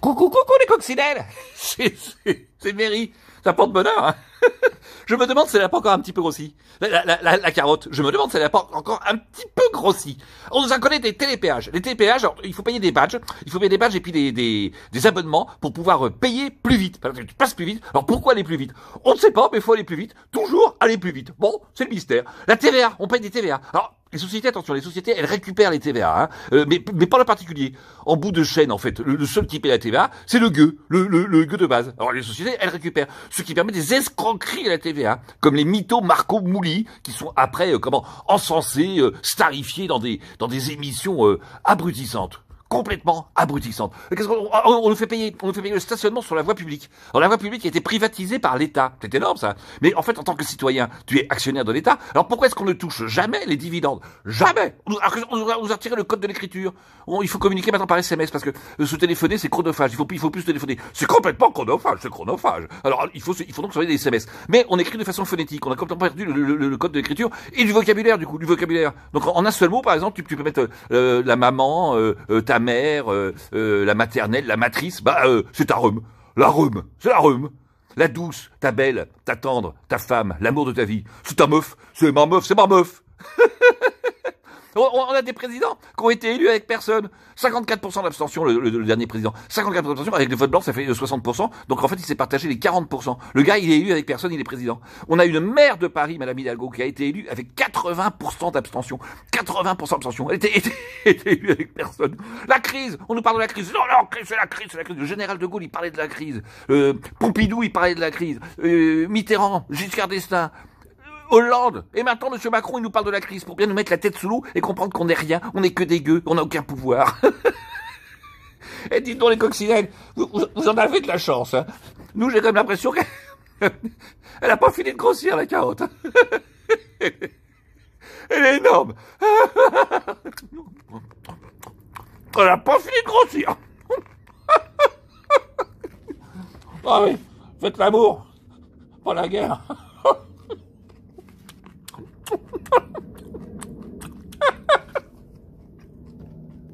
Coucou, coucou les coccinelles. C'est Mary, ça porte bonheur. Hein. Je me demande si elle n'a pas encore un petit peu grossi. La carotte, je me demande si elle n'a pas encore un petit peu grossi. On nous a connu des télépéages. Les télépéages, alors, il faut payer des badges. Il faut payer des badges et puis des abonnements pour pouvoir payer plus vite. Parce que tu passes plus vite. Alors pourquoi aller plus vite? On ne sait pas, mais il faut aller plus vite. Toujours aller plus vite. Bon, c'est le mystère. La TVA, on paye des TVA. Alors, les sociétés, attention, les sociétés, elles récupèrent les TVA, hein, mais pas le particulier. En bout de chaîne, en fait, le seul qui paie la TVA, c'est le gueux, le gueux de base. Alors les sociétés, elles récupèrent, ce qui permet des escroqueries à la TVA, comme les mythos Marco Mouli, qui sont après, encensés, starifiés dans des émissions abrutissantes. Complètement abrutissante. Qu'est-ce on nous fait payer le stationnement sur la voie publique. Alors la voie publique a été privatisée par l'État. C'est énorme ça. Mais en fait, en tant que citoyen, tu es actionnaire de l'État. Alors pourquoi est-ce qu'on ne touche jamais les dividendes? Jamais. On nous a retiré le code de l'écriture. Il faut communiquer maintenant par SMS parce que se téléphoner c'est chronophage. Il faut plus se téléphoner. C'est complètement chronophage. C'est chronophage. Alors il faut donc s'envoyer des SMS. Mais on écrit de façon phonétique. On a complètement perdu le code de l'écriture et du vocabulaire du coup, du vocabulaire. Donc en un seul mot, par exemple, tu peux mettre la maman, ta mère, la maternelle, la matrice, c'est ta rhum. La rhum, c'est la rhum. La douce, ta belle, ta tendre, ta femme, l'amour de ta vie. C'est ta meuf, c'est ma meuf, c'est ma meuf. On a des présidents qui ont été élus avec personne. 54% d'abstention, le dernier président. 54% d'abstention, avec le vote blanc, ça fait 60%. Donc en fait, il s'est partagé les 40%. Le gars, il est élu avec personne, il est président. On a une maire de Paris, Madame Hidalgo, qui a été élue avec 80% d'abstention. 80% d'abstention. Elle était élue avec personne. La crise, on nous parle de la crise. Non, c'est la crise. Le général de Gaulle, il parlait de la crise. Pompidou, il parlait de la crise. Mitterrand, Giscard d'Estaing. Hollande. Et maintenant, M. Macron, il nous parle de la crise pour bien nous mettre la tête sous l'eau et comprendre qu'on n'est rien, on n'est que des gueux, on n'a aucun pouvoir. Et dites donc les coccinelles, vous en avez de la chance. Hein. Nous, j'ai quand même l'impression qu'elle n'a pas fini de grossir, la carotte. Elle est énorme. Elle n'a pas fini de grossir. Ah oui, faites l'amour, pas la guerre.